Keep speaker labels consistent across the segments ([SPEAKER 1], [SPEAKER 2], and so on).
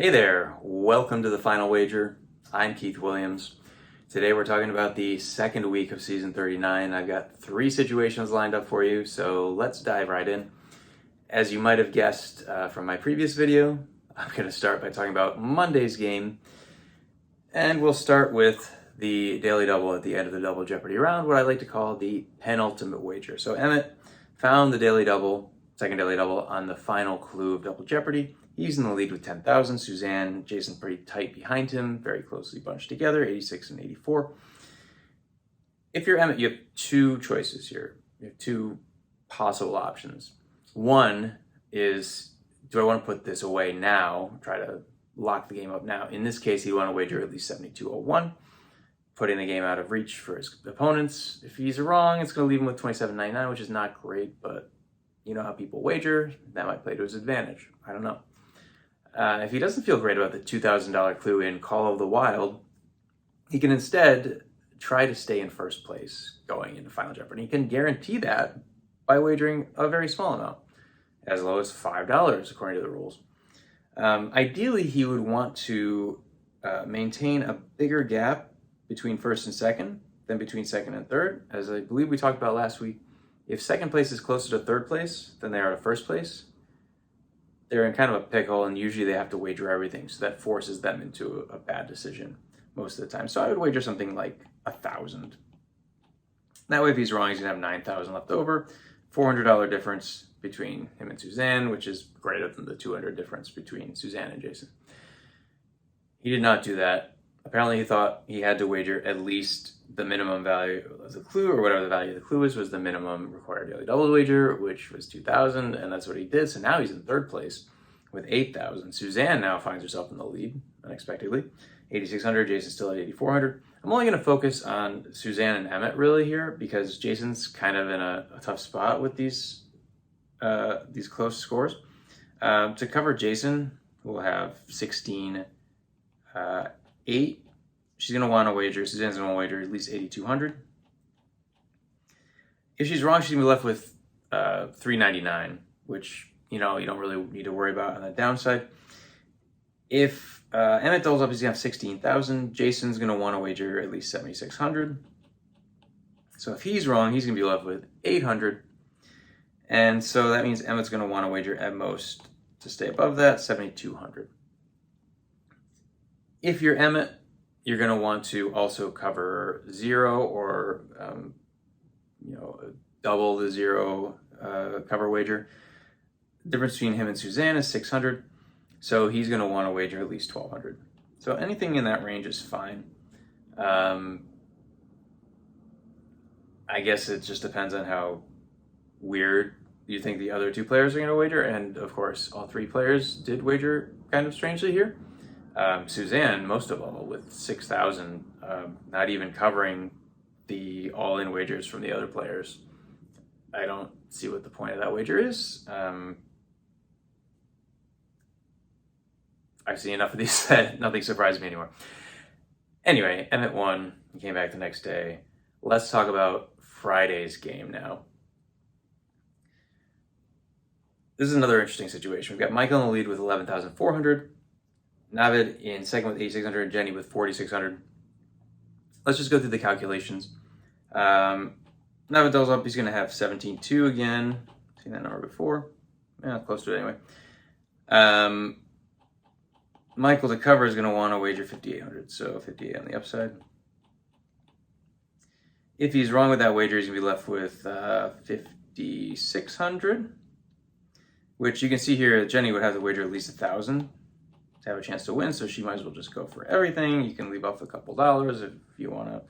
[SPEAKER 1] Hey there, welcome to the Final Wager. I'm Keith Williams. Today we're talking about the second week of season 39. I've got 3 situations lined up for you, so let's dive right in. As you might have guessed from my previous video, I'm going to start by talking about Monday's game, and we'll start with the Daily Double at the end of the Double Jeopardy round, what I like to call the Penultimate Wager. So Emmett found the Daily Double, second Daily Double, on the final clue of Double Jeopardy. He's in the lead with 10,000. Suzanne, Jason pretty tight behind him, very closely bunched together, 86 and 84. If you're Emmett, you have 2 choices here. You have 2 possible options. One is, do I want to put this away now, try to lock the game up now? In this case, he'd want to wager at least 72.01, putting the game out of reach for his opponents. If he's wrong, it's going to leave him with 27.99, which is not great, but you know how people wager. That might play to his advantage. I don't know. If he doesn't feel great about the $2,000 clue in Call of the Wild, he can instead try to stay in first place going into Final Jeopardy. He can guarantee that by wagering a very small amount, as low as $5 according to the rules. Ideally, he would want to maintain a bigger gap between first and second than between second and third. As I believe we talked about last week, if second place is closer to third place than they are to first place, they're in kind of a pickle, and usually they have to wager everything, so that forces them into a bad decision most of the time. So I would wager something like 1,000. That way, if he's wrong, he's gonna have 9,000 left over. $400 difference between him and Suzanne, which is greater than the 200 difference between Suzanne and Jason. He did not do that. Apparently, he thought he had to wager at least the minimum value of the clue, or whatever the value of the clue is, was the minimum required daily double wager, which was 2,000, and that's what he did. So now he's in third place with 8,000. Suzanne now finds herself in the lead, unexpectedly. 8,600, Jason's still at 8,400. I'm only going to focus on Suzanne and Emmett really here, because Jason's kind of in a tough spot with these close scores. To cover Jason, we'll have 16, 8. She's going to want to wager, Suzanne's going to wager at least 8,200. If she's wrong, she's going to be left with 399, which, you know, you don't really need to worry about on the downside. If Emmett doubles up, he's going to have 16,000. Jason's going to want to wager at least 7,600. So if he's wrong, he's going to be left with 800. And so that means Emmett's going to want to wager at most, to stay above that, 7,200. If you're Emmett, you're going to want to also cover 0 or, double the 0 cover wager. The difference between him and Suzanne is 600. So he's going to want to wager at least 1,200. So anything in that range is fine. I guess it just depends on how weird you think the other 2 players are going to wager. And of course, all 3 players did wager kind of strangely here. Suzanne, most of all, with 6,000, not even covering the all-in wagers from the other players. I don't see what the point of that wager is. I've seen enough of these that nothing surprises me anymore. Anyway, Emmett won. He came back the next day. Let's talk about Friday's game now. This is another interesting situation. We've got Michael in the lead with 11,400. Navid in second with 8,600, and Jenny with 4,600. Let's just go through the calculations. Navid doubles up, he's going to have 17.2 again. Seen that number before. Yeah, close to it anyway. Michael to cover is going to want to wager 5,800, so 58 on the upside. If he's wrong with that wager, he's going to be left with 5,600, which you can see here, Jenny would have to wager at least 1,000 to have a chance to win, so she might as well just go for everything. You can leave off a couple dollars if you want to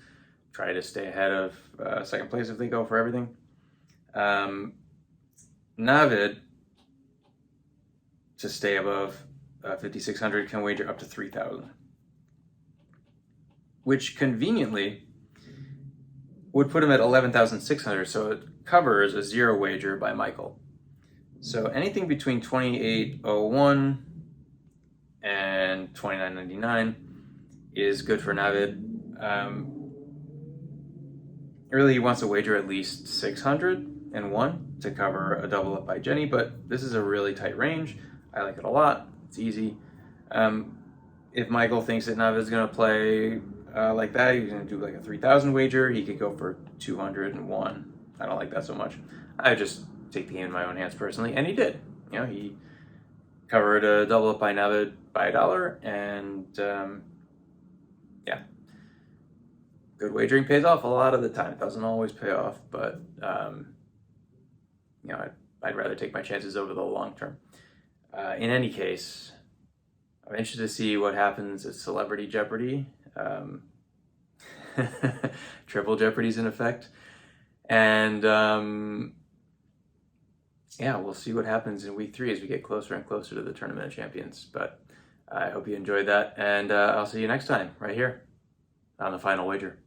[SPEAKER 1] try to stay ahead of second place if they go for everything. Navid, to stay above 5,600, can wager up to 3,000, which conveniently would put him at 11,600, so it covers a 0 wager by Michael. So anything between 28.01 and 29.99 is good for Navid. Really, he wants to wager at least 601 to cover a double up by Jenny, but this is a really tight range. I like it a lot. It's easy. If Michael thinks that Navid's going to play like that, he's going to do like a 3,000 wager. He could go for 201. I don't like that so much. I just take the game in my own hands personally, and he did. He covered a double up by Navid by $1, and yeah, good wagering pays off a lot of the time. It doesn't always pay off, but I'd rather take my chances over the long term. In any case, I'm interested to see what happens at Celebrity Jeopardy. Triple Jeopardy's in effect. And we'll see what happens in week 3 as we get closer and closer to the Tournament of Champions. But I hope you enjoyed that, and I'll see you next time right here on the Final Wager.